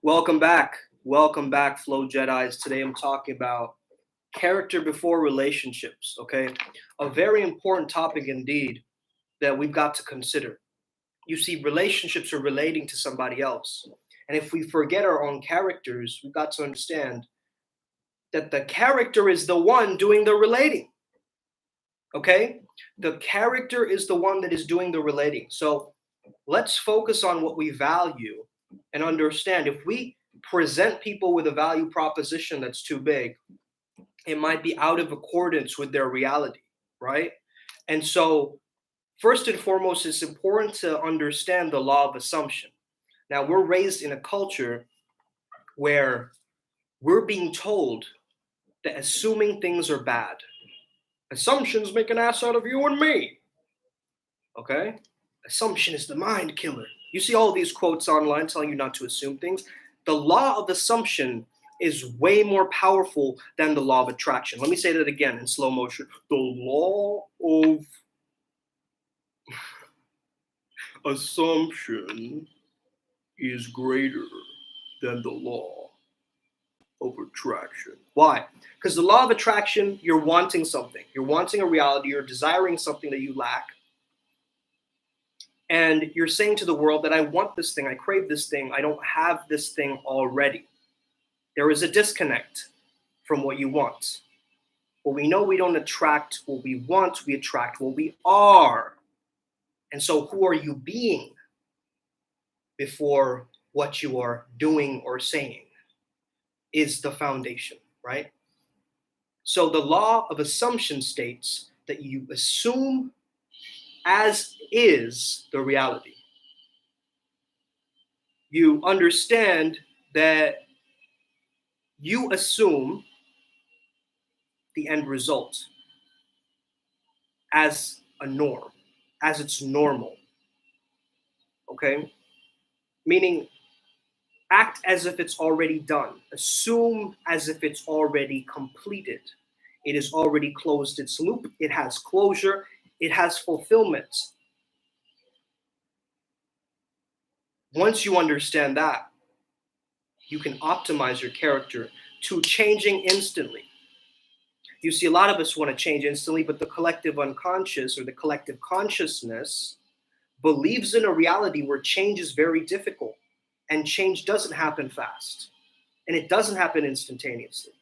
Welcome back. Welcome back, Flow Jedis. Today I'm talking about character before relationships, okay? A very important topic indeed that we've got to consider. You see, relationships are relating to somebody else. And if we forget our own characters, we've got to understand that the character is the one doing the relating, okay? The character is the one that is doing the relating. So let's focus on what we value and understand if we present people with a value proposition that's too big, it might be out of accordance with their reality, right? And so, first and foremost, it's important to understand the law of assumption. Now, we're raised in a culture where we're being told that assuming things are bad. Assumptions make an ass out of you and me. Okay? Assumption is the mind killer. You see all these quotes online telling you not to assume things. The law of assumption is way more powerful than the law of attraction. Let me say that again in slow motion. The law of assumption is greater than the law of attraction. Why? Because the law of attraction, you're wanting something. You're wanting a reality. You're desiring something that you lack. And you're saying to the world that I want this thing, I crave this thing, I don't have this thing already. There is a disconnect from what you want. Well, we know we don't attract what we want, we attract what we are. And so who are you being before what you are doing or saying is the foundation, right? So the law of assumption states that you assume as is the reality. You understand that you assume the end result as a norm, as it's normal. Okay? Meaning, act as if it's already done. Assume as if it's already completed. It has already closed its loop. It has closure. It has fulfillment. Once you understand that, you can optimize your character to changing instantly. You see, a lot of us want to change instantly, but the collective unconscious or the collective consciousness believes in a reality where change is very difficult and change doesn't happen fast and it doesn't happen instantaneously.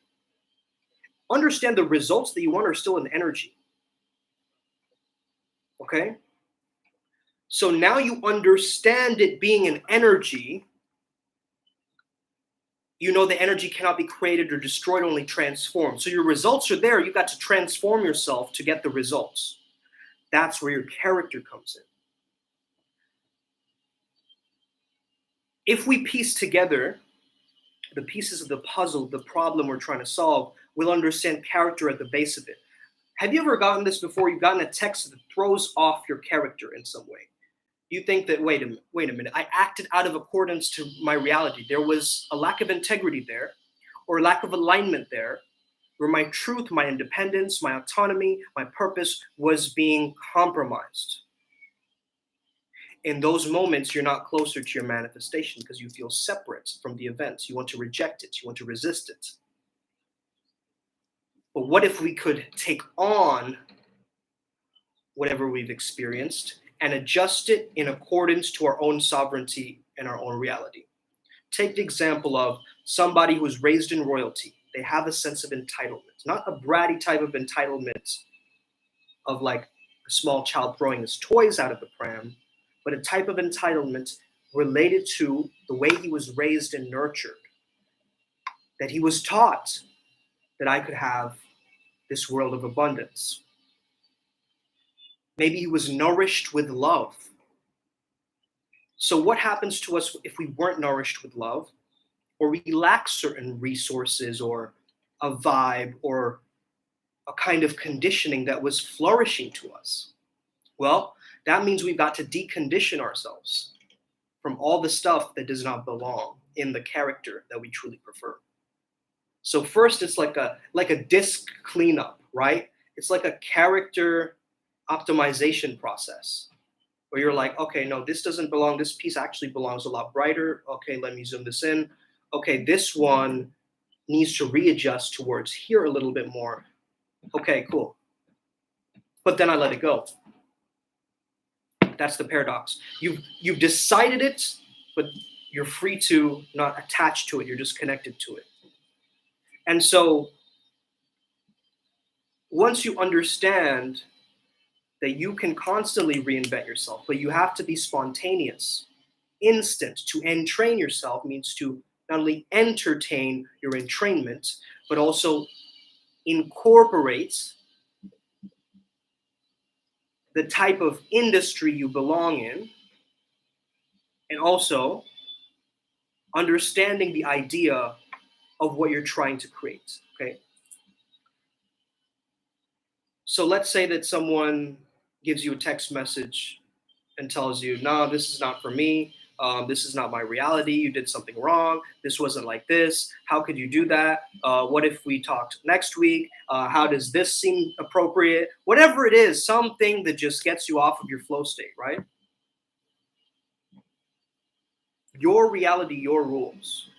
Understand the results that you want are still in energy. Okay? So now you understand it being an energy. You know the energy cannot be created or destroyed, only transformed. So your results are there. You got to transform yourself to get the results. That's where your character comes in. If we piece together the pieces of the puzzle, the problem we're trying to solve, we'll understand character at the base of it. Have you ever gotten this before? You've gotten a text that throws off your character in some way. You think that, wait a minute, I acted out of accordance to my reality. There was a lack of integrity there, or lack of alignment there, where my truth, my independence, my autonomy, my purpose was being compromised. In those moments, you're not closer to your manifestation because you feel separate from the events. You want to reject it. You want to resist it. But what if we could take on whatever we've experienced and adjust it in accordance to our own sovereignty and our own reality? Take the example of somebody who was raised in royalty. They have a sense of entitlement, not a bratty type of entitlement of like a small child throwing his toys out of the pram, but a type of entitlement related to the way he was raised and nurtured, that he was taught that I could have this world of abundance. Maybe he was nourished with love. So what happens to us if we weren't nourished with love, or we lack certain resources or a vibe or a kind of conditioning that was flourishing to us? Well, that means we've got to decondition ourselves from all the stuff that does not belong in the character that we truly prefer. So first, it's like a disc cleanup, right? It's like a character optimization process where you're like, okay, no, this doesn't belong. This piece actually belongs a lot brighter. Okay, let me zoom this in. okay, this one needs to readjust towards here a little bit more. Okay, cool. But then I let it go. That's the paradox. You've decided it, but you're free to not attach to it. You're just connected to it. And so once you understand that you can constantly reinvent yourself, but you have to be spontaneous, instant. To entrain yourself means to not only entertain your entrainment, but also incorporate the type of industry you belong in, and also understanding the idea of what you're trying to create. Okay. So let's say that someone gives you a text message and tells you, no, this is not for me. This is not my reality. You did something wrong. This wasn't like this. How could you do that? What if we talked next week? How does this seem appropriate? Whatever it is, something that just gets you off of your flow state, right? Your reality, your rules.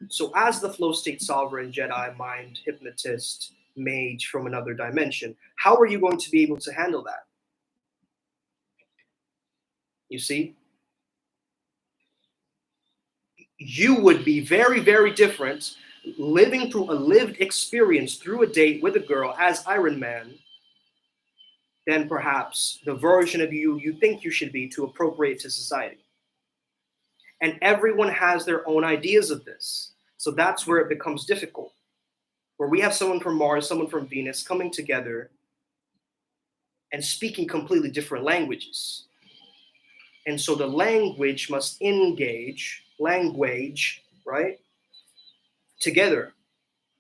So as the flow state sovereign, Jedi, mind, hypnotist, mage from another dimension, how are you going to be able to handle that? You see? You would be very, very different living through a lived experience through a date with a girl as Iron Man than perhaps the version of you think you should be to appropriate to society. And everyone has their own ideas of this. So that's where it becomes difficult. Where we have someone from Mars, someone from Venus coming together and speaking completely different languages. And so the language must engage, right, together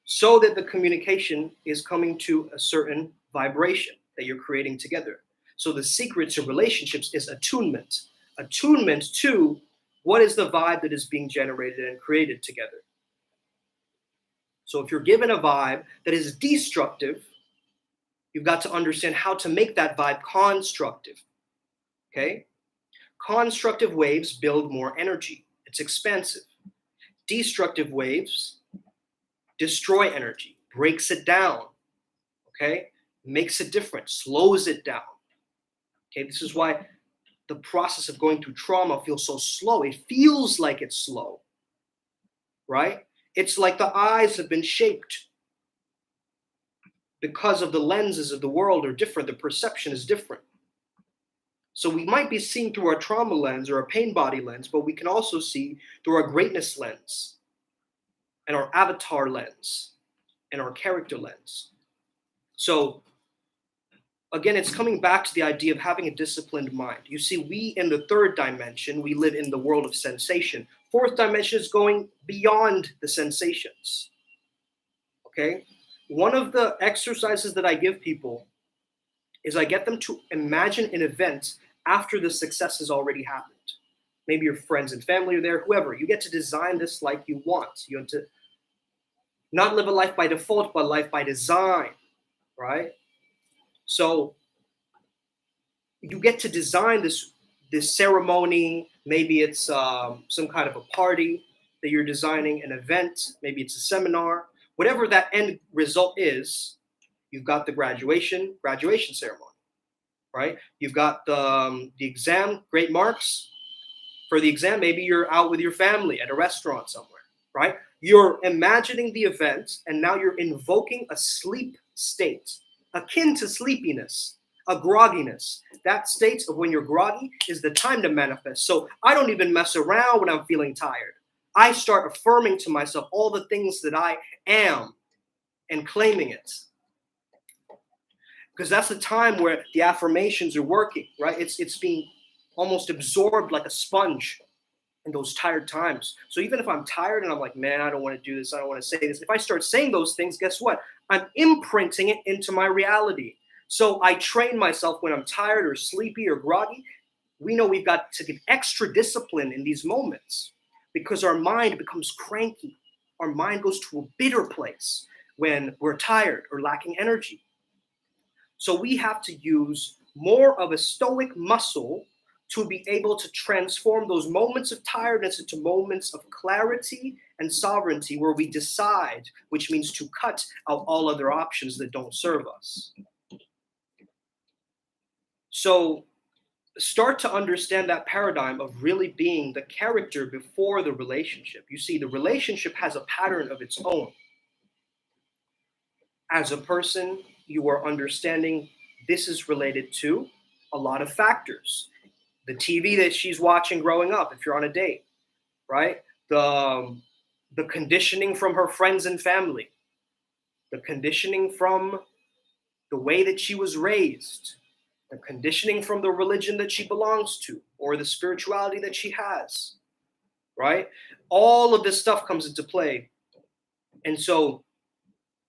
so that the communication is coming to a certain vibration that you're creating together. So the secret to relationships is attunement. Attunement to what is the vibe that is being generated and created together. So if you're given a vibe that is destructive, you've got to understand how to make that vibe constructive. Okay? Constructive waves build more energy. It's expansive. Destructive waves destroy energy, breaks it down. Okay? Makes it different, slows it down. Okay? This is why the process of going through trauma feels so slow. It feels like it's slow. Right? It's like the eyes have been shaped because of the lenses of the world are different. The perception is different. So we might be seeing through our trauma lens or a pain body lens, but we can also see through our greatness lens and our avatar lens and our character lens. So again, it's coming back to the idea of having a disciplined mind. You see, we in the third dimension, we live in the world of sensation. Fourth dimension is going beyond the sensations. Okay? One of the exercises that I give people is I get them to imagine an event after the success has already happened. Maybe your friends and family are there, whoever. You get to design this like you want. You have to not live a life by default, but life by design, right? So you get to design this ceremony. Maybe it's some kind of a party that you're designing, an event. Maybe it's a seminar. Whatever that end result is, you've got the graduation ceremony, right? You've got the exam, great marks for the exam. Maybe you're out with your family at a restaurant somewhere, right? You're imagining the event, and now you're invoking a sleep state akin to sleepiness, a grogginess. That state of when you're groggy is the time to manifest. So I don't even mess around when I'm feeling tired. I start affirming to myself all the things that I am and claiming it. Because that's the time where the affirmations are working, right? It's being almost absorbed like a sponge in those tired times. So even if I'm tired and I'm like, man, I don't want to do this, I don't want to say this, if I start saying those things, guess what? I'm imprinting it into my reality. So I train myself when I'm tired or sleepy or groggy. We know we've got to get extra discipline in these moments because our mind becomes cranky. Our mind goes to a bitter place when we're tired or lacking energy. So we have to use more of a stoic muscle to be able to transform those moments of tiredness into moments of clarity and sovereignty, where we decide, which means to cut out all other options that don't serve us. So start to understand that paradigm of really being the character before the relationship. You see, the relationship has a pattern of its own. As a person, you are understanding this is related to a lot of factors. The TV that she's watching growing up, if you're on a date, right? The conditioning from her friends and family, the conditioning from the way that she was raised, the conditioning from the religion that she belongs to, or the spirituality that she has, right? All of this stuff comes into play. And so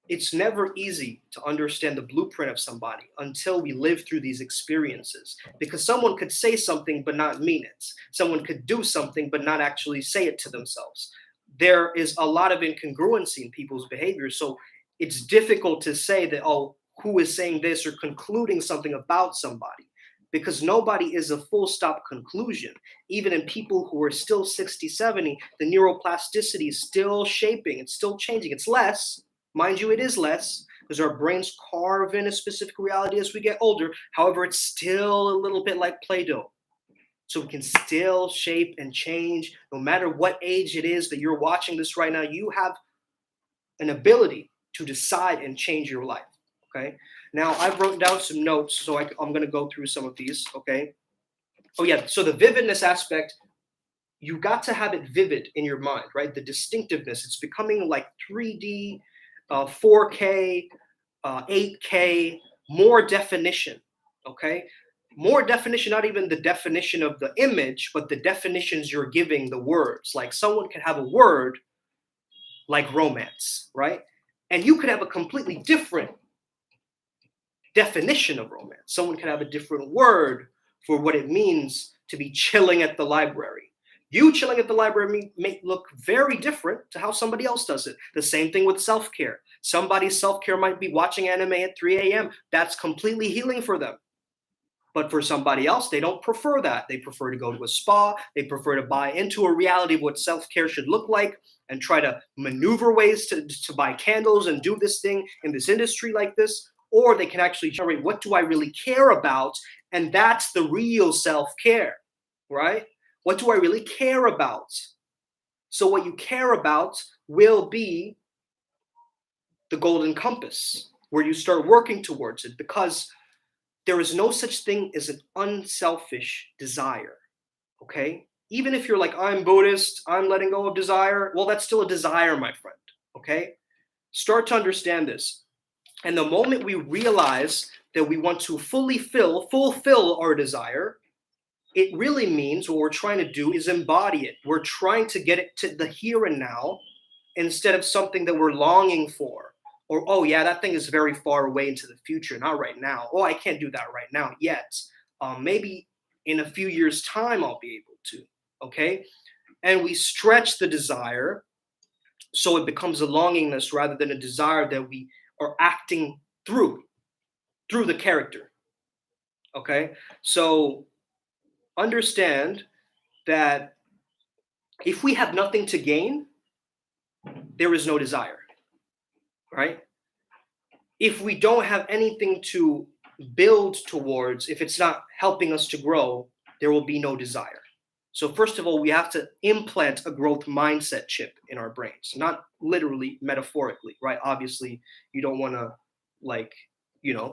it's never easy to understand the blueprint of somebody until we live through these experiences, because someone could say something but not mean it. Someone could do something but not actually say it to themselves. There is a lot of incongruency in people's behavior. So it's difficult to say that, oh, who is saying this or concluding something about somebody, because nobody is a full stop conclusion. Even in people who are still 60, 70, the neuroplasticity is still shaping, it's still changing. It's less, mind you, it is less, because our brains carve in a specific reality as we get older. However, it's still a little bit like Play-Doh. So we can still shape and change no matter what age it is that you're watching this right now. You have an ability to decide and change your life. Okay. Now I've written down some notes, so I'm going to go through some of these. Okay. Oh yeah. So the vividness aspect, you got to have it vivid in your mind, right? The distinctiveness. It's becoming like 3D, 4K, 8K, more definition. Okay. More definition, not even the definition of the image, but the definitions you're giving the words. Like someone can have a word like romance, right? And you could have a completely different definition of romance. Someone can have a different word for what it means to be chilling at the library. You chilling at the library may look very different to how somebody else does it. The same thing with self-care. Somebody's self-care might be watching anime at 3 a.m. That's completely healing for them. But for somebody else, they don't prefer that. They prefer to go to a spa. They prefer to buy into a reality of what self-care should look like and try to maneuver ways to buy candles and do this thing in this industry like this. Or they can actually generate, what do I really care about? And that's the real self-care, right? What do I really care about? So what you care about will be the golden compass, where you start working towards it, because there is no such thing as an unselfish desire, okay? Even if you're like, I'm Buddhist, I'm letting go of desire, well, that's still a desire, my friend, okay? Start to understand this. And the moment we realize that we want to fulfill our desire, it really means what we're trying to do is embody it. We're trying to get it to the here and now instead of something that we're longing for. Or, oh yeah, that thing is very far away into the future, not right now. Oh, I can't do that right now yet. Maybe in a few years' time, I'll be able to, okay? And we stretch the desire so it becomes a longingness rather than a desire that we are acting through the character, okay? So understand that if we have nothing to gain, there is no desire, right? If we don't have anything to build towards, if it's not helping us to grow, there will be no desire. So first of all, we have to implant a growth mindset chip in our brains, not literally, metaphorically, right? Obviously, you don't want to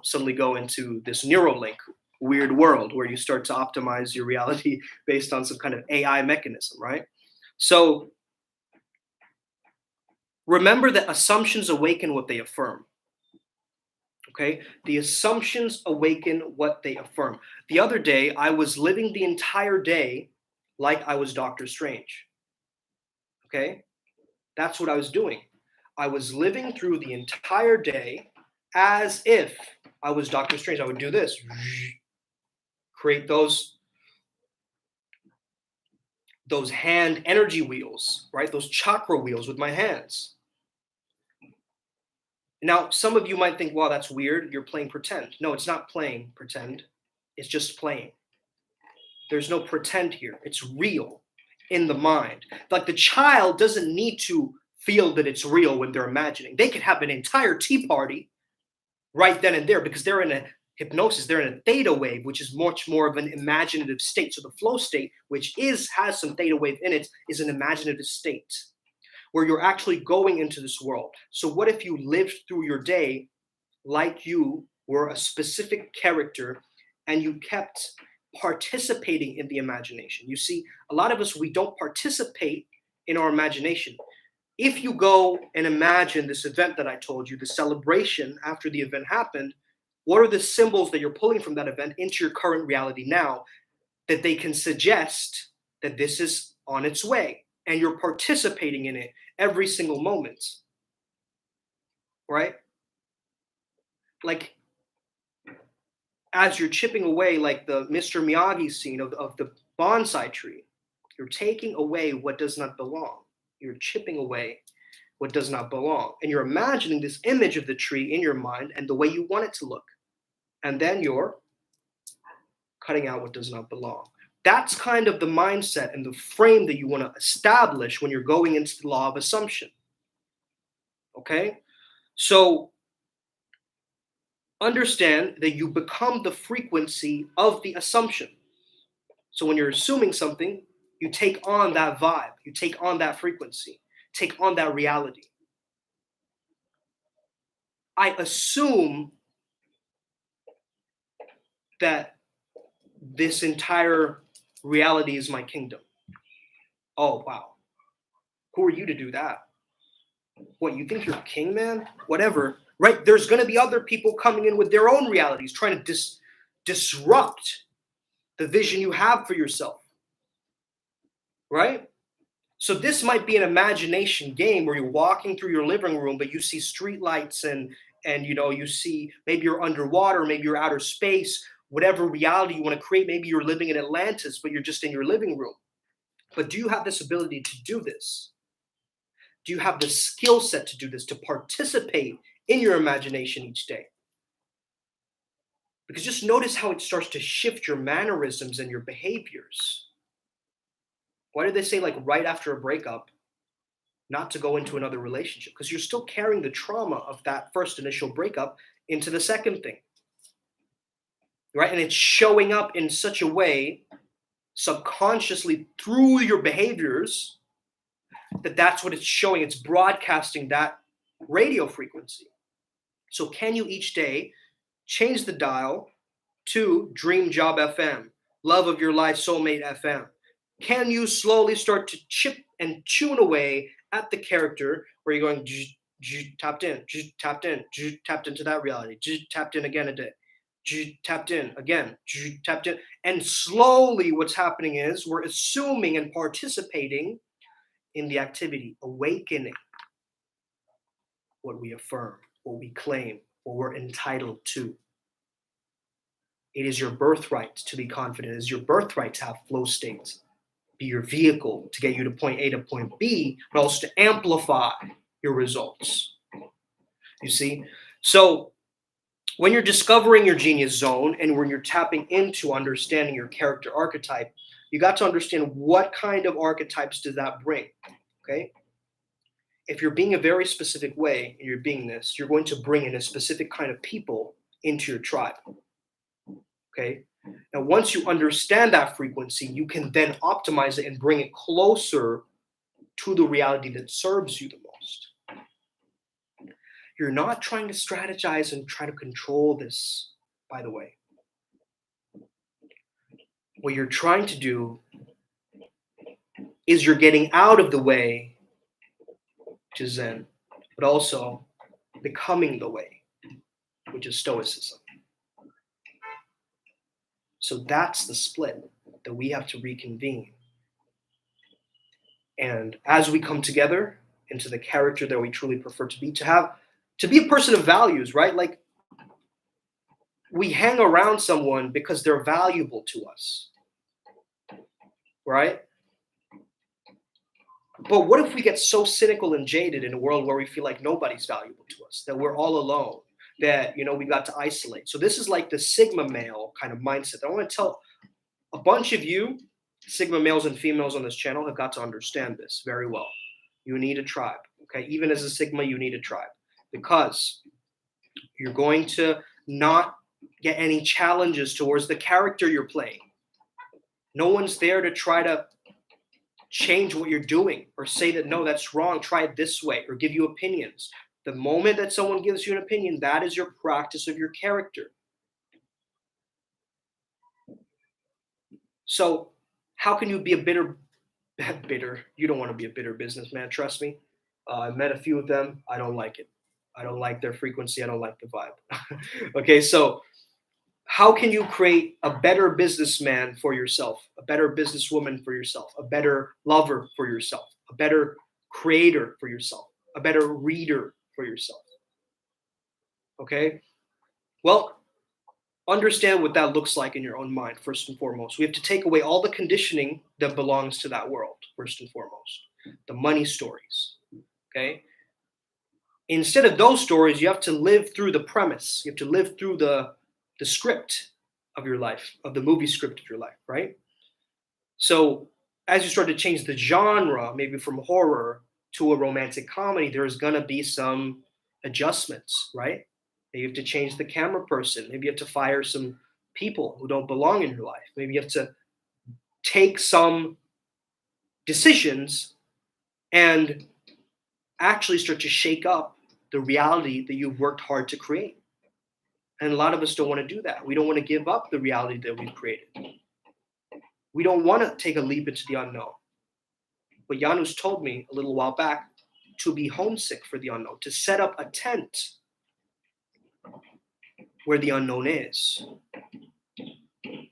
suddenly go into this Neuralink weird world where you start to optimize your reality based on some kind of AI mechanism, right? So remember that assumptions awaken what they affirm. Okay, the assumptions awaken what they affirm. The other day, I was living the entire day like I was Doctor Strange. Okay, that's what I was doing. I was living through the entire day as if I was Doctor Strange. I would do this, create those hand energy wheels, right? Those chakra wheels with my hands. Now, some of you might think, wow, that's weird. You're playing pretend. No, it's not playing pretend. It's just playing. There's no pretend here. It's real in the mind. Like the child doesn't need to feel that it's real when they're imagining. They could have an entire tea party right then and there because they're in a hypnosis, they're in a theta wave, which is much more of an imaginative state. So the flow state, which has some theta wave in it, is an imaginative state where you're actually going into this world. So what if you lived through your day like you were a specific character and you kept participating in the imagination? You see, a lot of us, we don't participate in our imagination. If you go and imagine this event that I told you, the celebration after the event happened, what are the symbols that you're pulling from that event into your current reality now that they can suggest that this is on its way and you're participating in it every single moment, right? Like as you're chipping away, like the Mr. Miyagi scene of the bonsai tree, you're taking away what does not belong. You're chipping away what does not belong. And you're imagining this image of the tree in your mind and the way you want it to look. And then you're cutting out what does not belong. That's kind of the mindset and the frame that you want to establish when you're going into the law of assumption. Okay? So understand that you become the frequency of the assumption. So when you're assuming something, you take on that vibe, you take on that frequency, take on that reality. I assume that this entire reality is my kingdom. Oh, wow. Who are you to do that? What, you think you're a king, man? Whatever, right? There's going to be other people coming in with their own realities, trying to disrupt the vision you have for yourself, right? So this might be an imagination game where you're walking through your living room, but you see street lights and you see maybe you're underwater, maybe you're outer space, whatever reality you want to create. Maybe you're living in Atlantis, but you're just in your living room. But do you have this ability to do this? Do you have the skill set to do this, to participate in your imagination each day? Because just notice how it starts to shift your mannerisms and your behaviors. Why do they say, like, right after a breakup, not to go into another relationship? Because you're still carrying the trauma of that first initial breakup into the second thing, right? And it's showing up in such a way subconsciously through your behaviors that's what it's showing. It's broadcasting that radio frequency. So can you each day change the dial to Dream Job FM, Love of Your Life, Soulmate FM? Can you slowly start to chip and tune away at the character where you're going tapped in, tapped into that reality, tapped in again a day, tapped in again, tapped in. And slowly what's happening is we're assuming and participating in the activity, awakening what we affirm, what we claim, what we're entitled to. It is your birthright to be confident. It is your birthright to have flow states, be your vehicle to get you to point A to point B, but also to amplify your results. You see? So when you're discovering your genius zone and when you're tapping into understanding your character archetype, you got to understand what kind of archetypes does that bring, okay? If you're being a very specific way in your beingness, you're going to bring in a specific kind of people into your tribe, okay? Now, once you understand that frequency, you can then optimize it and bring it closer to the reality that serves you the most. You're not trying to strategize and try to control this, by the way. What you're trying to do is you're getting out of the way, which is Zen, but also becoming the way, which is Stoicism. So that's the split that we have to reconvene. And as we come together into the character that we truly prefer to be a person of values, right? Like, we hang around someone because they're valuable to us, right? But what if we get so cynical and jaded in a world where we feel like nobody's valuable to us, that we're all alone, that, we got to isolate? So this is like the Sigma male kind of mindset. I want to tell a bunch of you, Sigma males and females on this channel, have got to understand this very well. You need a tribe, okay? Even as a Sigma, you need a tribe, because you're going to not get any challenges towards the character you're playing. No one's there to try to change what you're doing or say that, no, that's wrong, try it this way, or give you opinions. The moment that someone gives you an opinion, that is your practice of your character. So how can you be a bitter? You don't want to be a bitter businessman, trust me. I've met a few of them. I don't like it. I don't like their frequency. I don't like the vibe. Okay, so how can you create a better businessman for yourself, a better businesswoman for yourself, a better lover for yourself, a better creator for yourself, a better reader for yourself? Okay, well, understand what that looks like in your own mind, first and foremost. We have to take away all the conditioning that belongs to that world, first and foremost. The money stories, okay? Instead of those stories, you have to live through the premise. You have to live through the script of your life, of the movie script of your life, right? So as you start to change the genre, maybe from horror to a romantic comedy, there's gonna be some adjustments, right? Maybe you have to change the camera person. Maybe you have to fire some people who don't belong in your life. Maybe you have to take some decisions and actually start to shake up the reality that you've worked hard to create. And a lot of us don't want to do that. We don't want to give up the reality that we've created. We don't want to take a leap into the unknown. But Janusz told me a little while back to be homesick for the unknown, to set up a tent where the unknown is.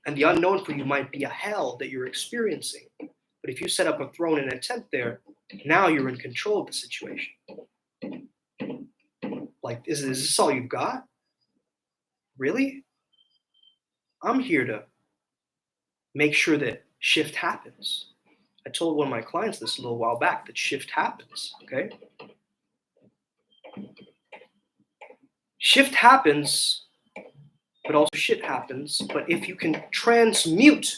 And the unknown for you might be a hell that you're experiencing. But if you set up a throne and a tent there, now you're in control of the situation. Like, is this all you've got? Really? I'm here to make sure that shift happens. I told one of my clients this a little while back, that shift happens, okay? Shift happens, but also shit happens. But if you can transmute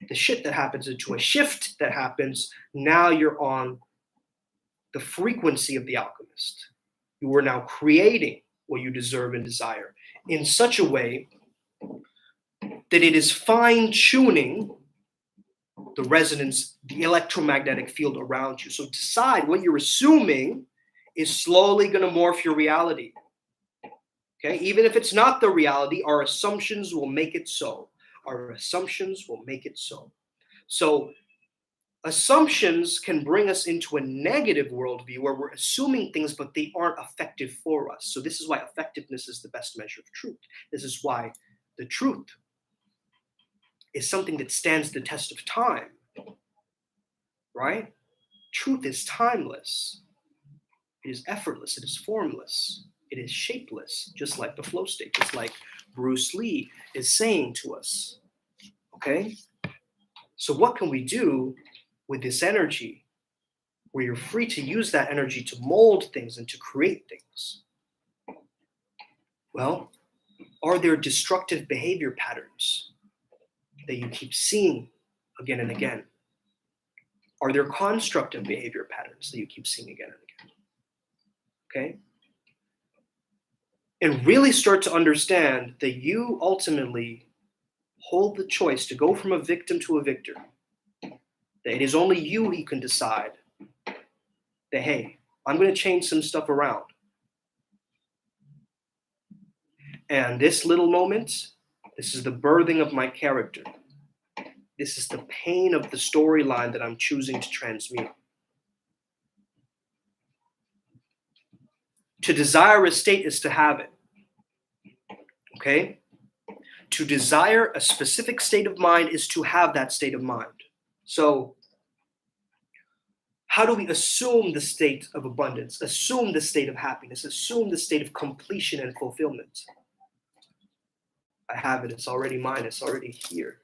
the shit that happens into a shift that happens, now you're on the frequency of the alchemist. You are now creating what you deserve and desire in such a way that it is fine-tuning the resonance, the electromagnetic field around you. So decide what you're assuming is slowly going to morph your reality. Okay, even if it's not the reality, our assumptions will make it so. Our assumptions will make it so. So assumptions can bring us into a negative worldview where we're assuming things, but they aren't effective for us. So this is why effectiveness is the best measure of truth. This is why the truth is something that stands the test of time, right? Truth is timeless. It is effortless. It is formless. It is shapeless, just like the flow state, just like Bruce Lee is saying to us, okay? So what can we do with this energy where you're free to use that energy to mold things and to create things? Well, are there destructive behavior patterns that you keep seeing again and again? Are there constructive behavior patterns that you keep seeing again and again? Okay? And really start to understand that you ultimately hold the choice to go from a victim to a victor. That it is only you who can decide that, hey, I'm going to change some stuff around. And this little moment, this is the birthing of my character. This is the pain of the storyline that I'm choosing to transmute. To desire a state is to have it. Okay? To desire a specific state of mind is to have that state of mind. So, how do we assume the state of abundance, assume the state of happiness, assume the state of completion and fulfillment? I have it, it's already mine, it's already here.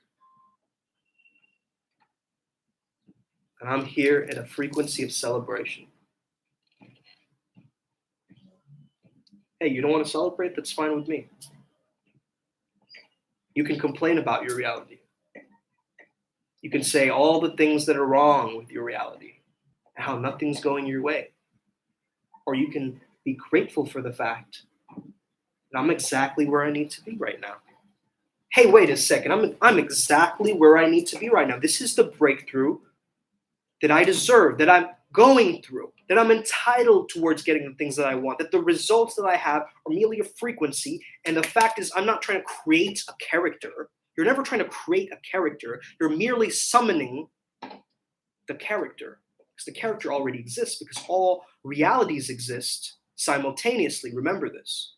And I'm here at a frequency of celebration. Hey, you don't want to celebrate? That's fine with me. You can complain about your reality. You can say all the things that are wrong with your reality and how nothing's going your way. Or you can be grateful for the fact that I'm exactly where I need to be right now. Hey, wait a second. I'm exactly where I need to be right now. This is the breakthrough that I deserve, that I'm going through, that I'm entitled towards getting the things that I want, that the results that I have are merely a frequency. And the fact is, I'm not trying to create a character. You're never trying to create a character. You're merely summoning the character, because the character already exists, because all realities exist simultaneously. Remember this,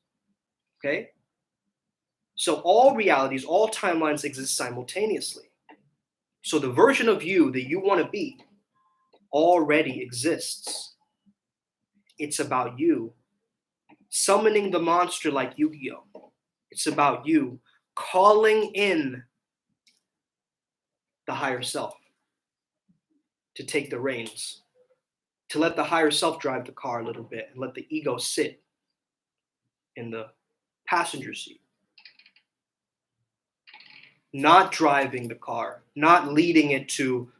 okay? So all realities, all timelines exist simultaneously. So the version of you that you want to be already exists. It's about you summoning the monster like Yu-Gi-Oh! It's about you calling in the higher self to take the reins, to let the higher self drive the car a little bit and let the ego sit in the passenger seat. Not driving the car, not leading it to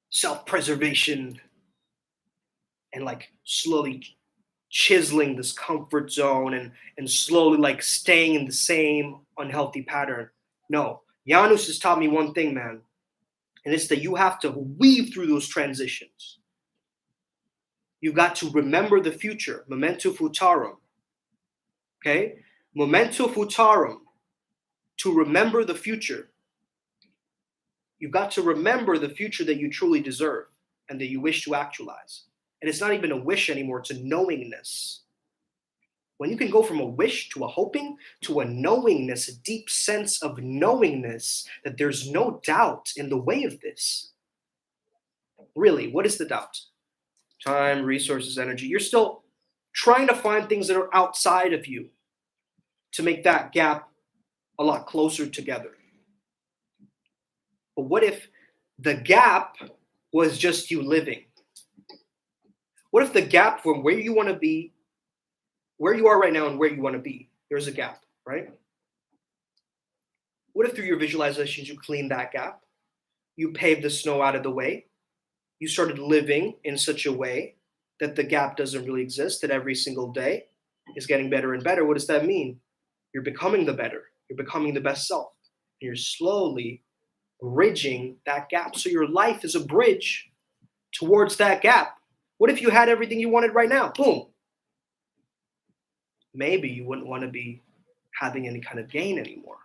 self-preservation and like slowly chiseling this comfort zone and slowly like staying in the same unhealthy pattern. No, Janus has taught me one thing, man, and it's that you have to weave through those transitions. You've got to remember the future, memento futurarum, okay? Memento futurarum, to remember the future. You've got to remember the future that you truly deserve and that you wish to actualize. And it's not even a wish anymore, it's a knowingness. When you can go from a wish to a hoping to a knowingness, a deep sense of knowingness that there's no doubt in the way of this. Really, what is the doubt? Time, resources, energy. You're still trying to find things that are outside of you to make that gap a lot closer together. But what if the gap was just you living? What if the gap from where you want to be, where you are right now and where you want to be, there's a gap, right? What if through your visualizations you clean that gap? You paved the snow out of the way. You started living in such a way that the gap doesn't really exist, that every single day is getting better and better. What does that mean? You're becoming the better. You're becoming the best self. And you're slowly bridging that gap. So your life is a bridge towards that gap. What if you had everything you wanted right now? Boom. Maybe you wouldn't want to be having any kind of gain anymore.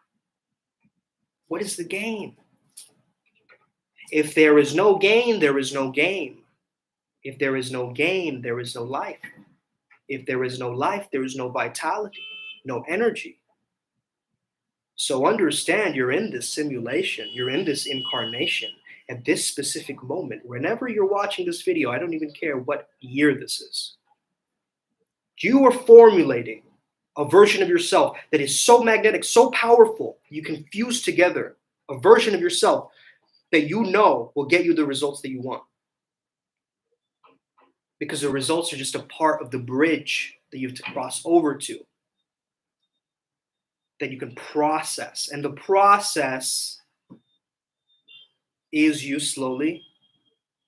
What is the gain? If there is no gain, there is no game. If there is no gain, there is no life. If there is no life, there is no vitality, no energy. So understand you're in this simulation, you're in this incarnation at this specific moment. Whenever you're watching this video, I don't even care what year this is. You are formulating a version of yourself that is so magnetic, so powerful, you can fuse together a version of yourself that you know will get you the results that you want. Because the results are just a part of the bridge that you have to cross over to, that you can process. And the process is you slowly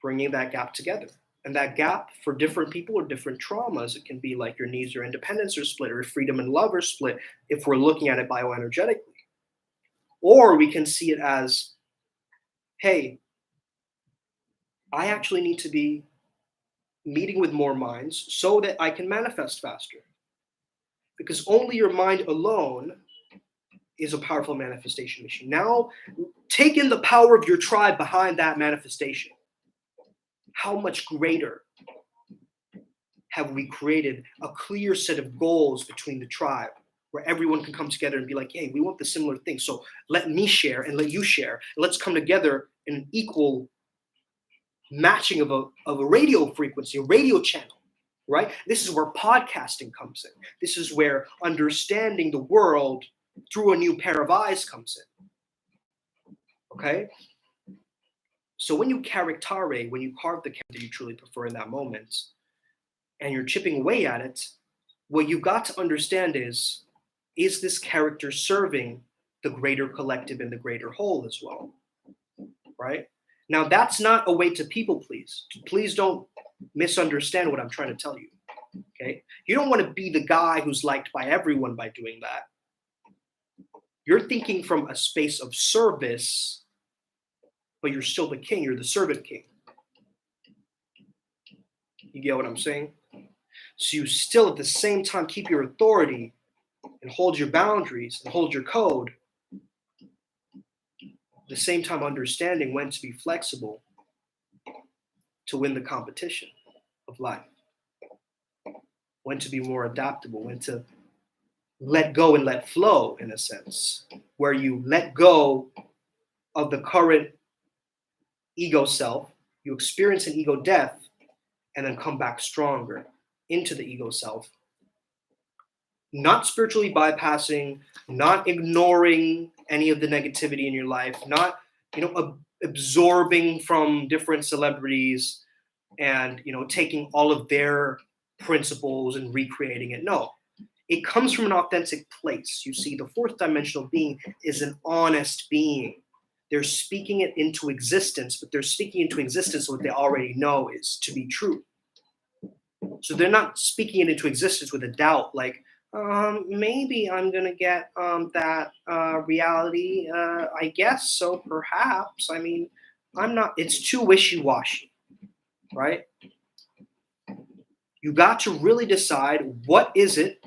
bringing that gap together. And that gap for different people or different traumas, it can be like your needs or independence are split, or freedom and love are split, if we're looking at it bioenergetically. Or we can see it as, hey, I actually need to be meeting with more minds so that I can manifest faster. Because only your mind alone is a powerful manifestation machine. Now, take in the power of your tribe behind that manifestation. How much greater have we created a clear set of goals between the tribe where everyone can come together and be like, hey, we want the similar thing. So let me share and let you share. And let's come together in an equal matching of a radio frequency, a radio channel, right? This is where podcasting comes in. This is where understanding the world through a new pair of eyes comes in, okay? So when you charactare, when you carve the character you truly prefer in that moment, and you're chipping away at it, what you've got to understand is this character serving the greater collective and the greater whole as well, right? Now, that's not a way to people please. Please don't misunderstand what I'm trying to tell you, okay? You don't want to be the guy who's liked by everyone by doing that. You're thinking from a space of service, but you're still the king. You're the servant king. You get what I'm saying? So you still at the same time keep your authority and hold your boundaries and hold your code, at the same time understanding when to be flexible to win the competition of life, when to be more adaptable, when to let go and let flow, in a sense, where you let go of the current ego self, you experience an ego death, and then come back stronger into the ego self. Not spiritually bypassing, not ignoring any of the negativity in your life, not absorbing from different celebrities and taking all of their principles and recreating it. No, it comes from an authentic place. You see, the fourth dimensional being is an honest being. They're speaking it into existence, but they're speaking into existence what they already know is to be true. So they're not speaking it into existence with a doubt, like, maybe I'm going to get that reality. I guess so, perhaps. I mean, I'm not, it's too wishy-washy, right? You got to really decide what is it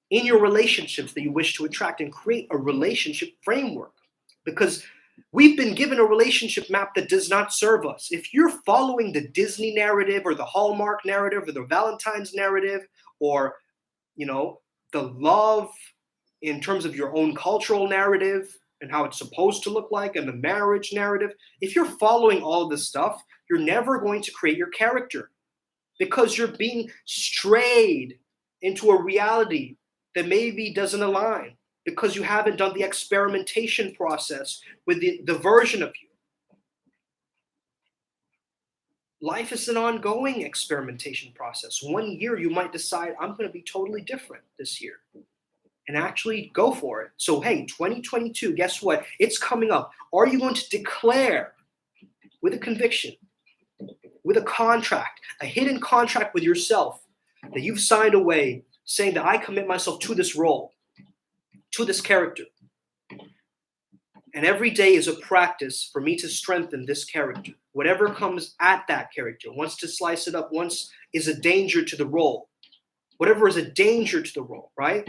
in your relationships that you wish to attract and create a relationship framework. Because we've been given a relationship map that does not serve us. If you're following the Disney narrative or the Hallmark narrative or the Valentine's narrative or, the love in terms of your own cultural narrative and how it's supposed to look like and the marriage narrative, if you're following all of this stuff, you're never going to create your character because you're being strayed into a reality that maybe doesn't align because you haven't done the experimentation process with the version of you. Life is an ongoing experimentation process. 1 year, you might decide, I'm going to be totally different this year and actually go for it. So, hey, 2022, guess what? It's coming up. Are you going to declare with a conviction, with a contract, a hidden contract with yourself that you've signed away saying that I commit myself to this role, to this character? And every day is a practice for me to strengthen this character. Whatever comes at that character, wants to slice it up, once is a danger to the role. Whatever is a danger to the role, right?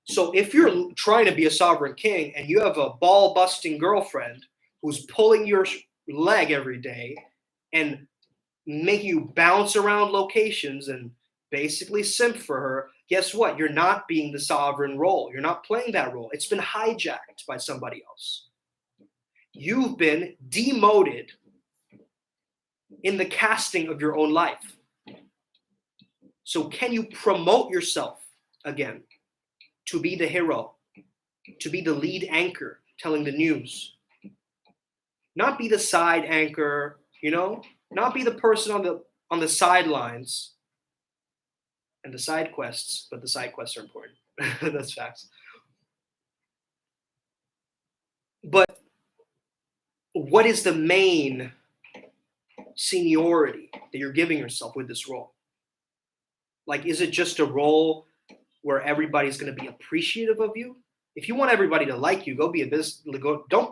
So if you're trying to be a sovereign king and you have a ball-busting girlfriend who's pulling your leg every day and making you bounce around locations and basically simp for her, guess what? You're not being the sovereign role. You're not playing that role. It's been hijacked by somebody else. You've been demoted in the casting of your own life. So can you promote yourself again to be the hero, to be the lead anchor telling the news? Not be the side anchor, not be the person on the sidelines and the side quests, but the side quests are important. That's facts. But what is the main seniority that you're giving yourself with this role? Like, is it just a role where everybody's going to be appreciative of you? If you want everybody to like you, don't be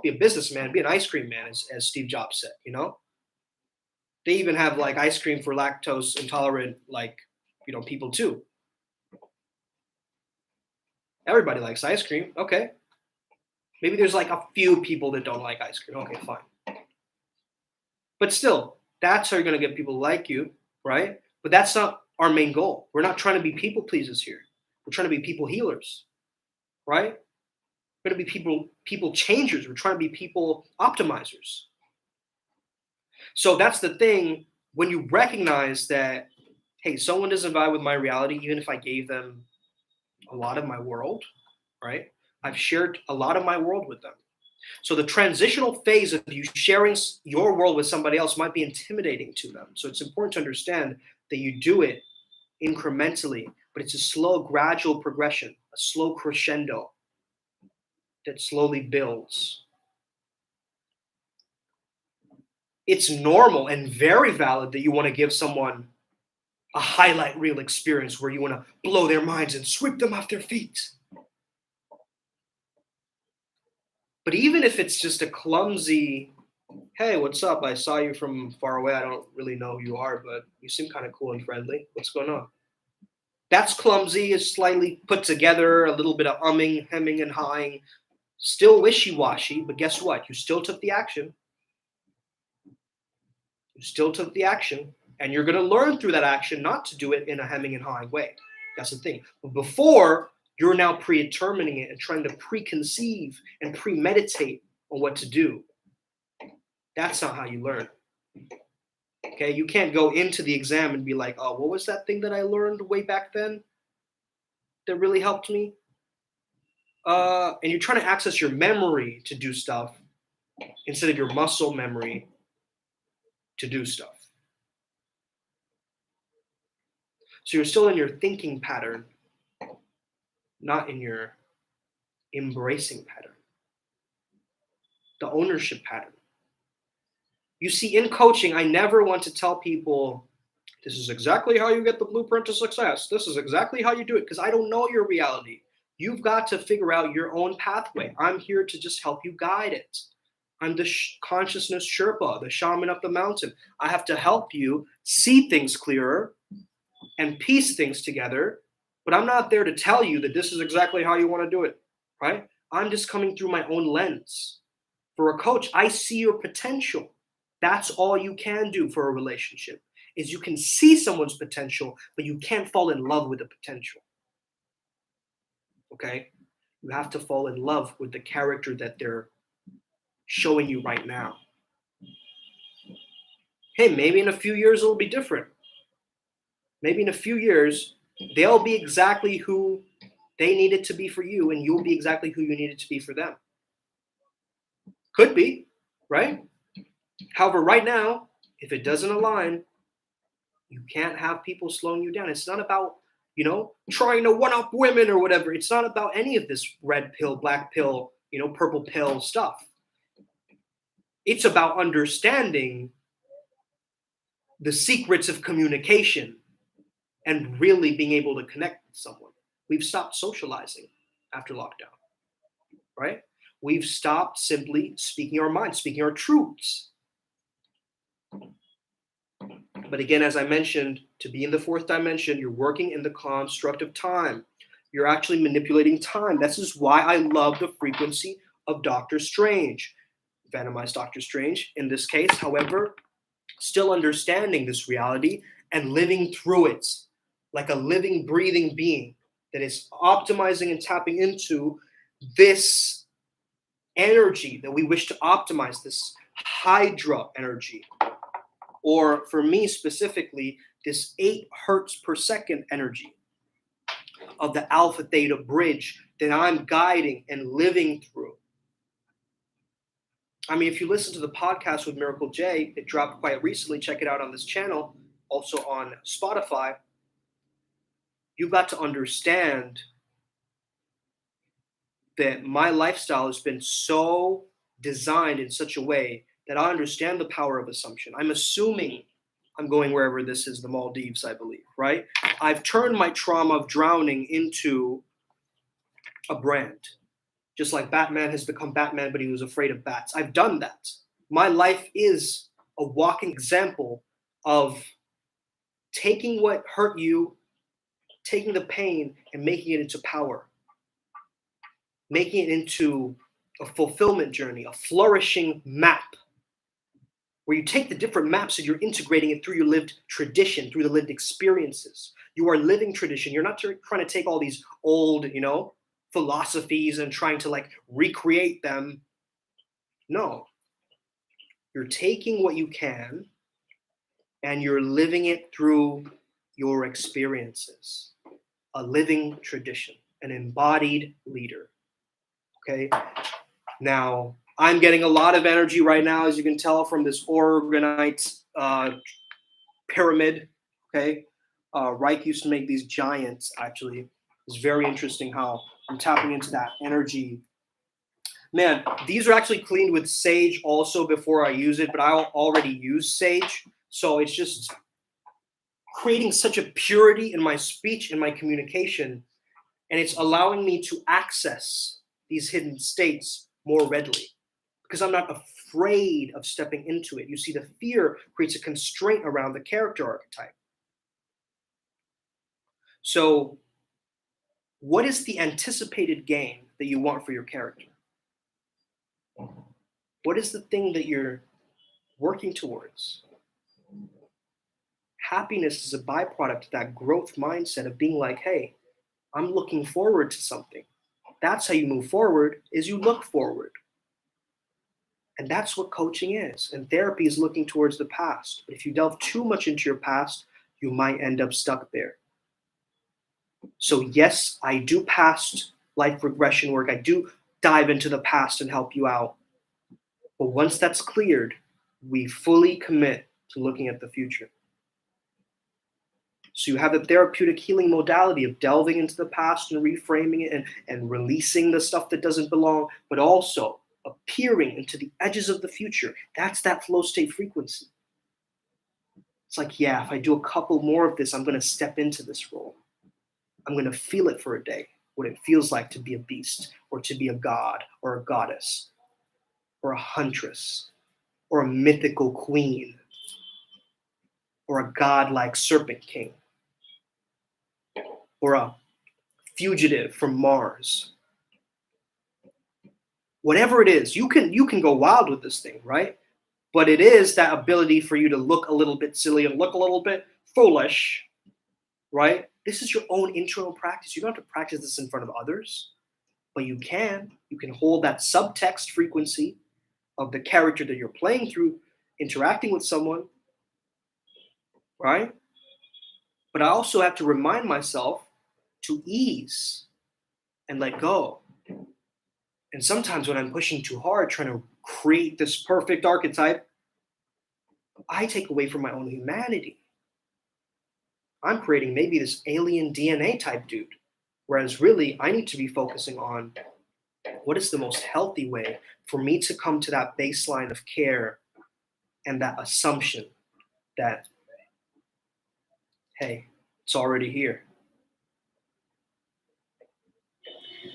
a businessman, be an ice cream man, as Steve Jobs said, They even have like ice cream for lactose intolerant, people too. Everybody likes ice cream. Okay. Maybe there's like a few people that don't like ice cream. Okay, fine. But still, that's how you're going to get people to like you, right? But that's not our main goal. We're not trying to be people pleasers here. We're trying to be people healers, right? We're going to be people changers. We're trying to be people optimizers. So that's the thing. When you recognize that, hey, someone doesn't vibe with my reality, even if I gave them a lot of my world, right? I've shared a lot of my world with them. So the transitional phase of you sharing your world with somebody else might be intimidating to them. So it's important to understand that you do it incrementally, but it's a slow, gradual progression, a slow crescendo that slowly builds. It's normal and very valid that you want to give someone a highlight reel experience where you want to blow their minds and sweep them off their feet. But even if it's just a clumsy, hey, what's up? I saw you from far away. I don't really know who you are, but you seem kind of cool and friendly. What's going on? That's clumsy, is slightly put together, a little bit of umming, hemming, and hawing. Still wishy-washy, but guess what? You still took the action. You still took the action, and you're going to learn through that action not to do it in a hemming and hawing way. That's the thing. But before, you're now predetermining it and trying to preconceive and premeditate on what to do. That's not how you learn. Okay, you can't go into the exam and be like, oh, what was that thing that I learned way back then that really helped me? And you're trying to access your memory to do stuff instead of your muscle memory to do stuff. So you're still in your thinking pattern, not in your embracing pattern, the ownership pattern. You see, in coaching, I never want to tell people, this is exactly how you get the blueprint to success. This is exactly how you do it, because I don't know your reality. You've got to figure out your own pathway. I'm here to just help you guide it. I'm the consciousness Sherpa, the shaman up the mountain. I have to help you see things clearer and piece things together, but I'm not there to tell you that this is exactly how you want to do it, right? I'm just coming through my own lens. For a coach, I see your potential. That's all you can do for a relationship, is you can see someone's potential, but you can't fall in love with the potential. Okay? You have to fall in love with the character that they're showing you right now. Hey, maybe in a few years it'll be different. Maybe in a few years, they'll be exactly who they needed to be for you, and you'll be exactly who you needed to be for them. Could be, right? However, right now, if it doesn't align, you can't have people slowing you down. It's not about, trying to one-up women or whatever. It's not about any of this red pill, black pill, purple pill stuff. It's about understanding the secrets of communication and really being able to connect with someone. We've stopped socializing after lockdown, right? We've stopped simply speaking our minds, speaking our truths. But again, as I mentioned, to be in the fourth dimension, you're working in the construct of time. You're actually manipulating time. This is why I love the frequency of Doctor Strange, Venomized Doctor Strange in this case. However, still understanding this reality and living through it like a living, breathing being that is optimizing and tapping into this energy that we wish to optimize, this Hydra energy. Or for me specifically, this 8 hertz per second energy of the alpha theta bridge that I'm guiding and living through. I mean, if you listen to the podcast with Miracle J, it dropped quite recently. Check it out on this channel, also on Spotify. You've got to understand that my lifestyle has been so designed in such a way that I understand the power of assumption. I'm assuming I'm going wherever this is, the Maldives, I believe, right? I've turned my trauma of drowning into a brand. Just like Batman has become Batman, but he was afraid of bats. I've done that. My life is a walking example of taking what hurt you, taking the pain, and making it into power. Making it into a fulfillment journey, a flourishing map, where you take the different maps and you're integrating it through your lived tradition, through the lived experiences. You are living tradition. You're not trying to take all these old, philosophies and trying to recreate them. No. You're taking what you can and you're living it through your experiences. A living tradition, an embodied leader. Okay? Now, I'm getting a lot of energy right now, as you can tell from this organite pyramid. Okay, Reich used to make these giants. Actually, it's very interesting how I'm tapping into that energy Man, these are actually cleaned with sage also before I use it, but I already use sage. So it's just creating such a purity in my speech, in my communication, and it's allowing me to access these hidden states more readily because I'm not afraid of stepping into it. You see, the fear creates a constraint around the character archetype. So, what is the anticipated gain that you want for your character? What is the thing that you're working towards? Happiness is a byproduct of that growth mindset of being like, hey, I'm looking forward to something. That's how you move forward, is you look forward. And that's what coaching is. And therapy is looking towards the past. But if you delve too much into your past, you might end up stuck there. So yes, I do past life regression work. I do dive into the past and help you out. But once that's cleared, we fully commit to looking at the future. So you have the therapeutic healing modality of delving into the past and reframing it and releasing the stuff that doesn't belong, but also appearing into the edges of the future. That's that flow state frequency. It's like, yeah, if I do a couple more of this, I'm going to step into this role. I'm going to feel it for a day, what it feels like to be a beast or to be a god or a goddess or a huntress or a mythical queen or a godlike serpent king or a fugitive from Mars. Whatever it is, you can go wild with this thing, right? But it is that ability for you to look a little bit silly and look a little bit foolish, right? This is your own internal practice. You don't have to practice this in front of others, but you can. You can hold that subtext frequency of the character that you're playing through, interacting with someone, right? But I also have to remind myself to ease and let go. And sometimes when I'm pushing too hard, trying to create this perfect archetype, I take away from my own humanity. I'm creating maybe this alien DNA type dude. Whereas really, I need to be focusing on what is the most healthy way for me to come to that baseline of care and that assumption that, hey, it's already here.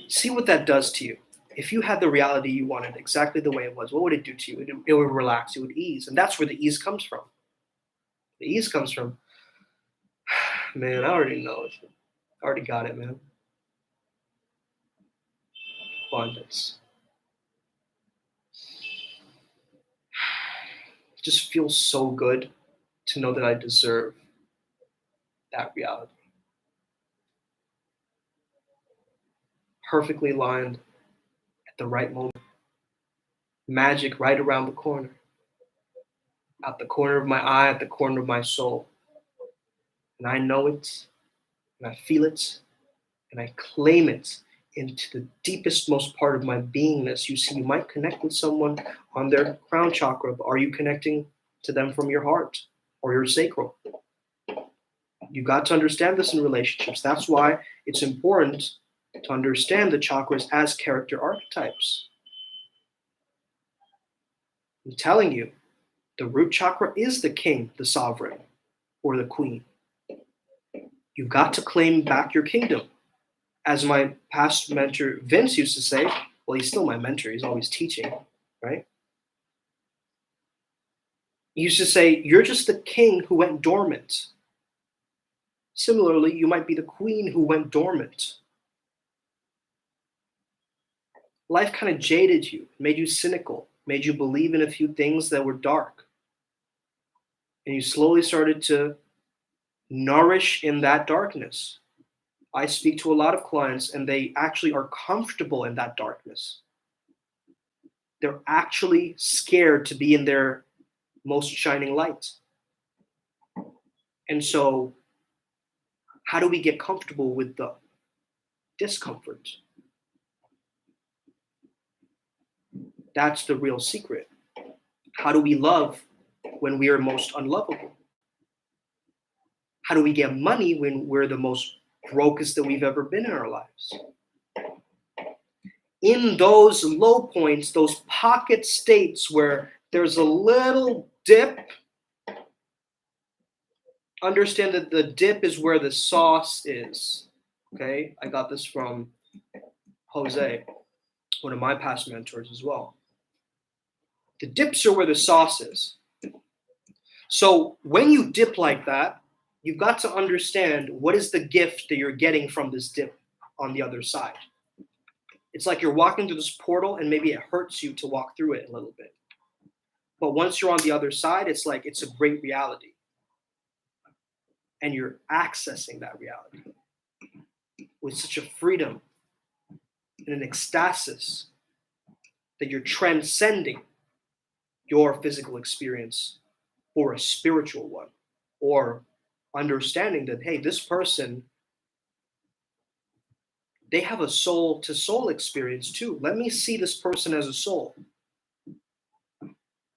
See what that does to you. If you had the reality you wanted exactly the way it was, what would it do to you? It would relax, it would ease. And that's where the ease comes from. The ease comes from, man, I already know it. I already got it, man. Abundance. It just feels so good to know that I deserve that reality. Perfectly aligned at the right moment. Magic right around the corner. At the corner of my eye, at the corner of my soul. And I know it, and I feel it, and I claim it into the deepest, most part of my beingness. You see, you might connect with someone on their crown chakra, but are you connecting to them from your heart or your sacral? You got to understand this in relationships. That's why it's important to understand the chakras as character archetypes. I'm telling you, the root chakra is the king, the sovereign, or the queen. You've got to claim back your kingdom. As my past mentor Vince used to say, well, he's still my mentor, he's always teaching, right? He used to say, you're just the king who went dormant. Similarly, you might be the queen who went dormant. Life kind of jaded you, made you cynical, made you believe in a few things that were dark. And you slowly started to nourish in that darkness. I speak to a lot of clients and they actually are comfortable in that darkness. They're actually scared to be in their most shining light. And so, how do we get comfortable with the discomfort? That's the real secret. How do we love when we are most unlovable? How do we get money when we're the most brokest that we've ever been in our lives? in those low points, those pocket states where there's a little dip, understand that the dip is where the sauce is. Okay, I got this from Jose, one of my past mentors as well. The dips are where the sauce is. So when you dip like that, you've got to understand what is the gift that you're getting from this dip on the other side. It's like you're walking through this portal and maybe it hurts you to walk through it a little bit. But once you're on the other side, it's like it's a great reality. And you're accessing that reality with such a freedom and an ecstasis that you're transcending your physical experience for a spiritual one, or understanding that, hey, this person, they have a soul to soul experience too. Let me see this person as a soul,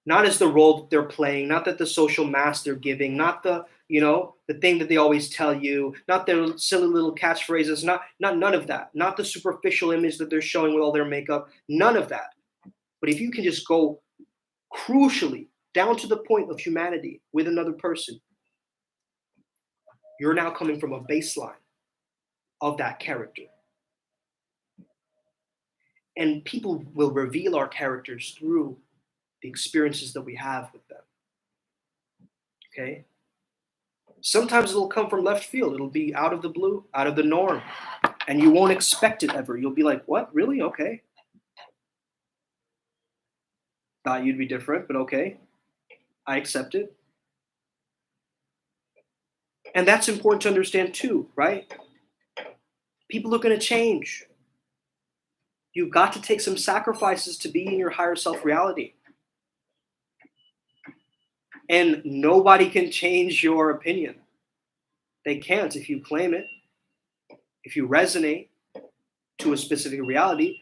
not as the role that they're playing, not that the social mask they're giving, not the, the thing that they always tell you, not their silly little catchphrases, not none of that, not the superficial image that they're showing with all their makeup, none of that. But if you can just go crucially down to the point of humanity with another person, you're now coming from a baseline of that character. And people will reveal our characters through the experiences that we have with them. Okay? Sometimes it'll come from left field. It'll be out of the blue, out of the norm. And you won't expect it ever. You'll be like, what? Really? Okay. Thought you'd be different, but okay. I accept it. And that's important to understand too, right? People are going to change. You've got to take some sacrifices to be in your higher self reality. And nobody can change your opinion. They can't if you claim it. If you resonate to a specific reality,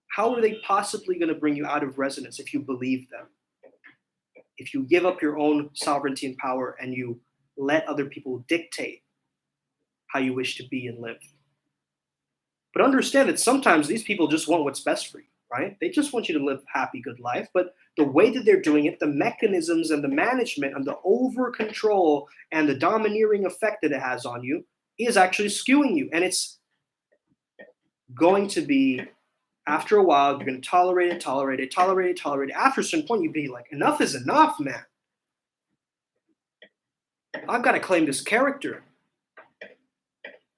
how are they possibly going to bring you out of resonance if you believe them? If you give up your own sovereignty and power and you let other people dictate how you wish to be and live. But understand that sometimes these people just want what's best for you, right? They just want you to live a happy, good life. But the way that they're doing it, the mechanisms and the management and the over control and the domineering effect that it has on you is actually skewing you. And it's going to be, after a while, you're going to tolerate it. After a certain point, you'd be like, enough is enough, man. I've got to claim this character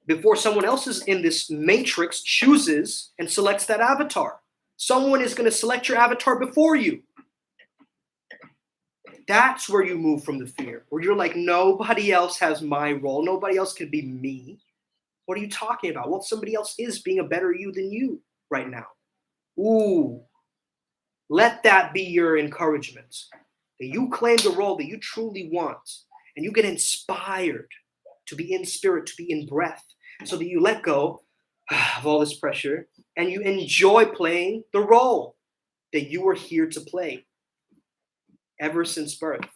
before someone else is in this matrix chooses and selects that avatar. Someone is going to select your avatar before you. That's where you move from the fear, where you're like, nobody else has my role. Nobody else can be me. What are you talking about? Well, somebody else is being a better you than you right now. Ooh, let that be your encouragement. That you claim the role that you truly want, and you get inspired to be in spirit, to be in breath, so that you let go of all this pressure and you enjoy playing the role that you were here to play ever since birth.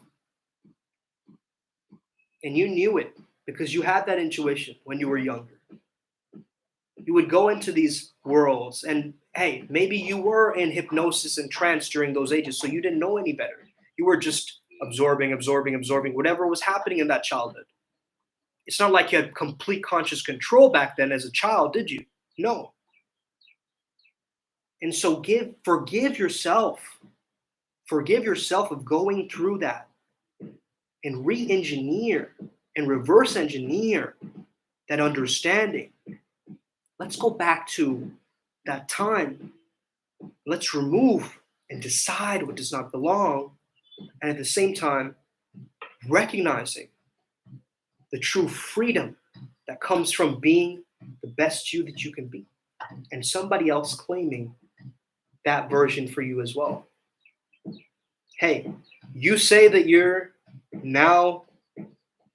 And you knew it because you had that intuition when you were younger. You would go into these worlds and, hey, maybe you were in hypnosis and trance during those ages, so you didn't know any better. You were just absorbing whatever was happening in that childhood. It's not like you had complete conscious control back then as a child, did you? No. And so forgive yourself. Forgive yourself of going through that and re-engineer and reverse engineer that understanding. Let's go back to that time. Let's remove and decide what does not belong. And at the same time, recognizing the true freedom that comes from being the best you that you can be, and somebody else claiming that version for you as well. Hey, you say that you're now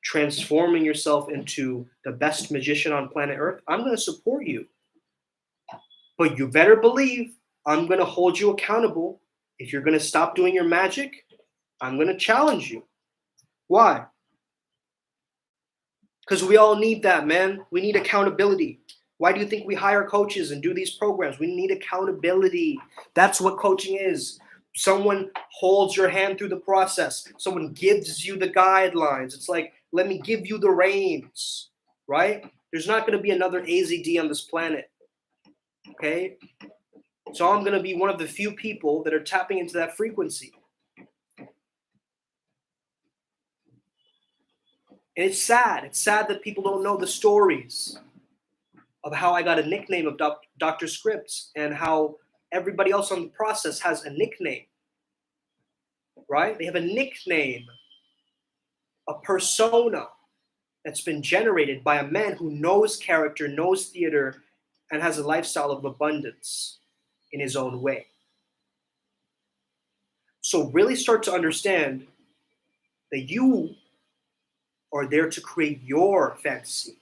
transforming yourself into the best magician on planet Earth. I'm going to support you. But you better believe I'm going to hold you accountable. If you're going to stop doing your magic, I'm going to challenge you. Why? Because we all need that, man. We need accountability. Why do you think we hire coaches and do these programs? We need accountability. That's what coaching is. Someone holds your hand through the process. Someone gives you the guidelines. It's like, let me give you the reins, right? There's not going to be another AZD on this planet, okay? So I'm going to be one of the few people that are tapping into that frequency. And it's sad. It's sad that people don't know the stories of how I got a nickname of Dr. Scripts and how everybody else on the process has a nickname, right? They have a nickname, a persona that's been generated by a man who knows character, knows theater, and has a lifestyle of abundance in his own way. So really start to understand that you are there to create your fantasy.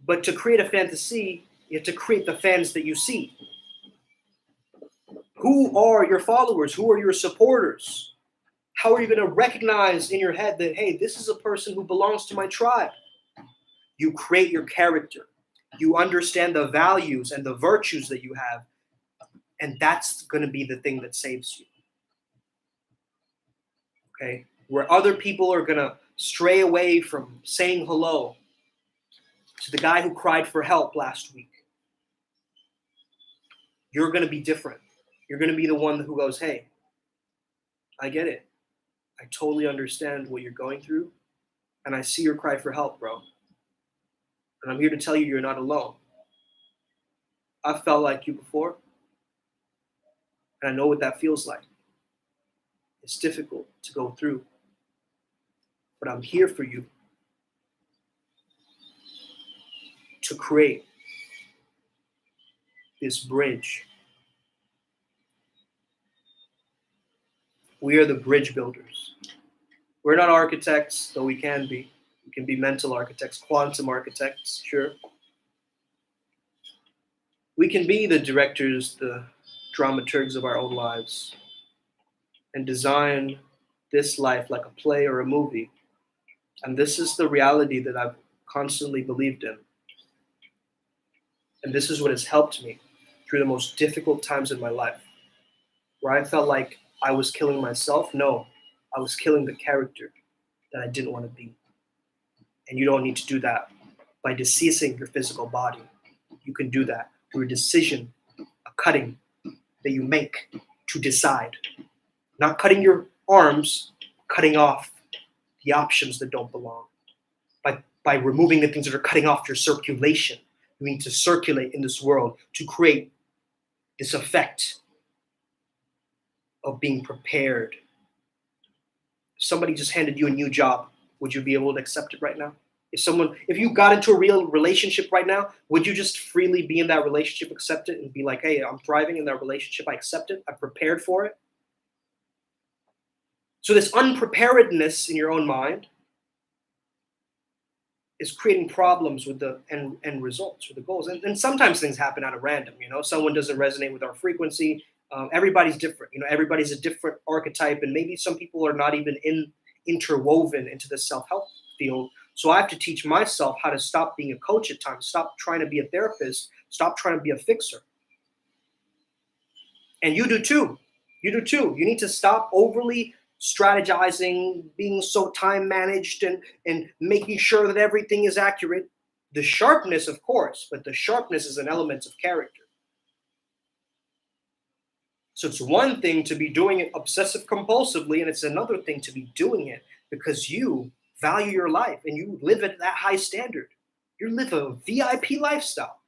But to create a fantasy, you have to create the fans that you see. Who are your followers? Who are your supporters? How are you going to recognize in your head that, hey, this is a person who belongs to my tribe? You create your character. You understand the values and the virtues that you have. And that's going to be the thing that saves you. Okay? Where other people are going to stray away from saying hello to the guy who cried for help last week. You're going to be different. You're going to be the one who goes, hey, I get it. I totally understand what you're going through. And I see your cry for help, bro. And I'm here to tell you you're not alone. I've felt like you before. And I know what that feels like. It's difficult to go through. But I'm here for you to create this bridge. We are the bridge builders. We're not architects, though we can be. We can be mental architects, quantum architects, sure. We can be the directors, the dramaturgs of our own lives and design this life like a play or a movie. And this is the reality that I've constantly believed in. And this is what has helped me through the most difficult times in my life, where I felt like I was killing myself. No, I was killing the character that I didn't want to be. And you don't need to do that by deceasing your physical body. You can do that through a decision, a cutting that you make to decide. Not cutting your arms, cutting off the options that don't belong. By removing the things that are cutting off your circulation. You need to circulate in this world to create this effect of being prepared. If somebody just handed you a new job, would you be able to accept it right now? If you got into a real relationship right now, would you just freely be in that relationship, accept it, and be like, hey, I'm thriving in that relationship, I accept it, I'm prepared for it? So this unpreparedness in your own mind is creating problems with the end results, with the goals. And sometimes things happen out of random, someone doesn't resonate with our frequency. Everybody's different, everybody's a different archetype, and maybe some people are not even interwoven into the self-help field. So I have to teach myself how to stop being a coach at times, stop trying to be a therapist, stop trying to be a fixer. And you do too. You need to stop overly strategizing, being so time managed and making sure that everything is accurate. The sharpness, of course, but the sharpness is an element of character. So it's one thing to be doing it obsessive compulsively, and it's another thing to be doing it because you value your life and you live at that high standard. You live a VIP lifestyle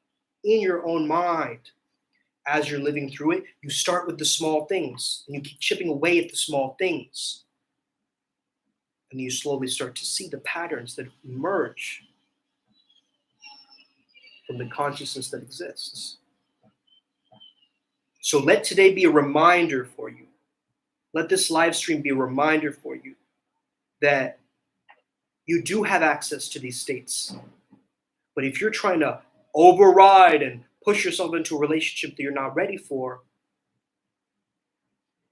in your own mind. As you're living through it, you start with the small things and you keep chipping away at the small things. And you slowly start to see the patterns that emerge from the consciousness that exists. So let today be a reminder for you. Let this live stream be a reminder for you that you do have access to these states. But if you're trying to override and push yourself into a relationship that you're not ready for,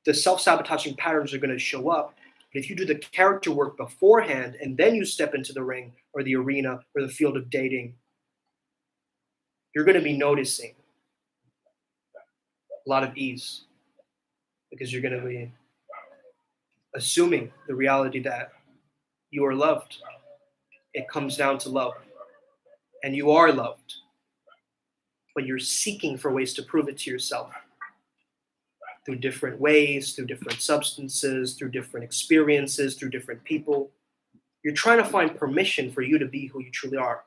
the self-sabotaging patterns are going to show up But if you do the character work beforehand and then you step into the ring or the arena or the field of dating, you're going to be noticing a lot of ease, because you're going to be assuming the reality that you are loved. It comes down to love, and you are loved, but you're seeking for ways to prove it to yourself through different ways, through different substances, through different experiences, through different people. You're trying to find permission for you to be who you truly are.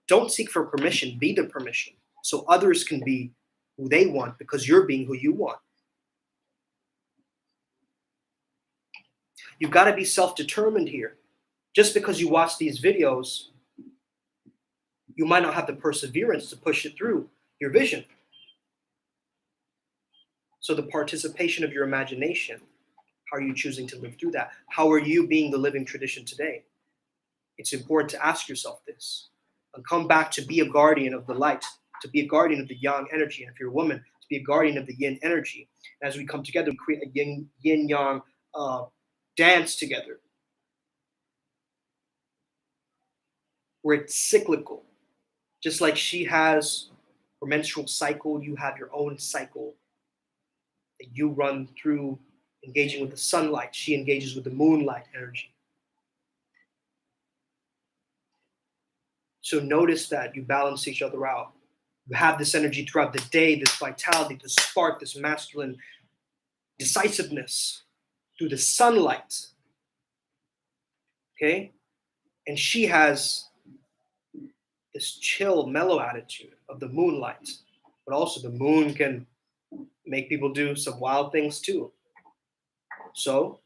Don't seek for permission, be the permission, so others can be who they want because you're being who you want. You've got to be self-determined here. Just because you watch these videos, you might not have the perseverance to push it through your vision. So the participation of your imagination, how are you choosing to live through that? How are you being the living tradition today? It's important to ask yourself this and come back to be a guardian of the light, to be a guardian of the yang energy. And if you're a woman, to be a guardian of the yin energy. And as we come together, we create a yin-yang dance together, where it's cyclical. Just like she has her menstrual cycle, you have your own cycle that you run through engaging with the sunlight. She engages with the moonlight energy. So notice that you balance each other out. You have this energy throughout the day, this vitality, this spark, this masculine decisiveness through the sunlight. Okay? And she has this chill, mellow attitude of the moonlight. But also the moon can make people do some wild things too. So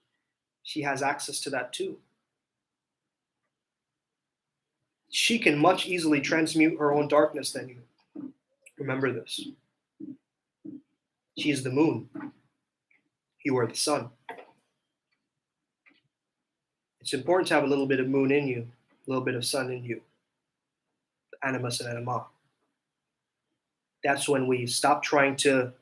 she has access to that too. She can much easily transmute her own darkness than you. Remember this. She is the moon. You are the sun. It's important to have a little bit of moon in you, a little bit of sun in you. Animus and anima. That's when we stop trying to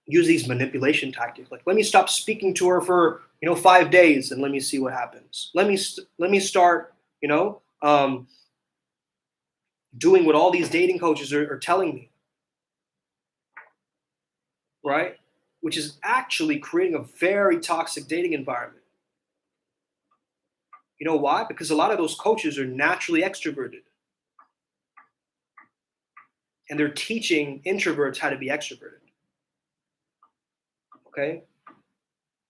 use these manipulation tactics. Like, let me stop speaking to her for 5 days and let me see what happens. Let me start doing what all these dating coaches are telling me, right? Which is actually creating a very toxic dating environment. You know why? Because a lot of those coaches are naturally extroverted. And they're teaching introverts how to be extroverted. Okay?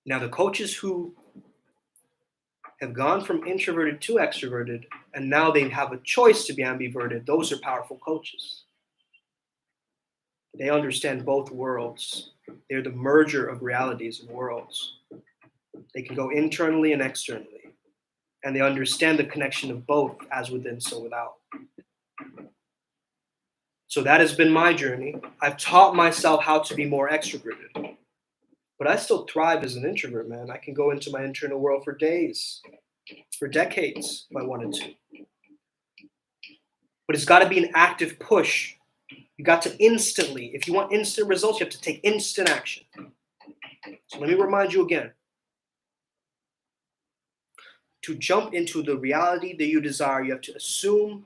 Now, the coaches who have gone from introverted to extroverted, and now they have a choice to be ambiverted, those are powerful coaches. They understand both worlds. They're the merger of realities and worlds. They can go internally and externally. And they understand the connection of both, as within, so without. So that has been my journey. I've taught myself how to be more extroverted. But I still thrive as an introvert, man. I can go into my internal world for days, for decades, if I wanted to. But it's got to be an active push. You got to instantly, if you want instant results, you have to take instant action. So let me remind you again. To jump into the reality that you desire, you have to assume,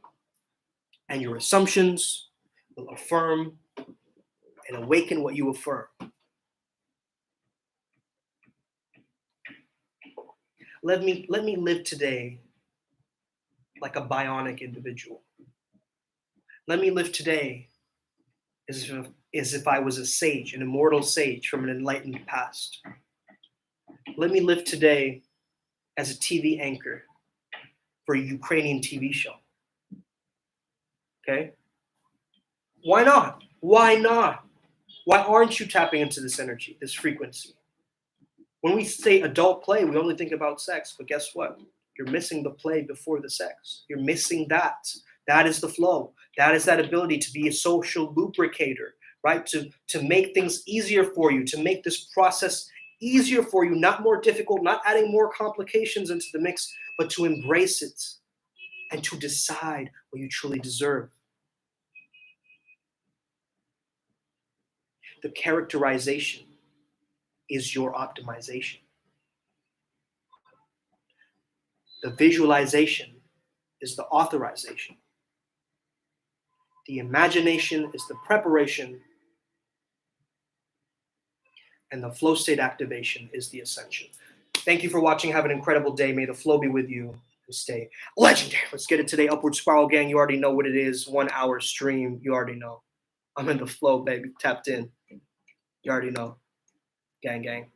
and your assumptions will affirm and awaken what you affirm. Let me live today like a bionic individual. Let me live today as if I was a sage, an immortal sage from an enlightened past. Let me live today as a TV anchor for a Ukrainian TV show. Okay? Why not? Why not? Why aren't you tapping into this energy, this frequency? When we say adult play, we only think about sex, but guess what? You're missing the play before the sex. You're missing that. That is the flow. That is that ability to be a social lubricator, right? To make things easier for you, to make this process easier for you, not more difficult, not adding more complications into the mix, but to embrace it and to decide what you truly deserve. The characterization is your optimization. The visualization is the authorization. The imagination is the preparation. And the flow state activation is the ascension. Thank you for watching. Have an incredible day. May the flow be with you and stay legendary. Let's get it today. Upward Spiral Gang. You already know what it is. 1 hour stream. You already know. I'm in the flow, baby. Tapped in. You already know. Gang, gang.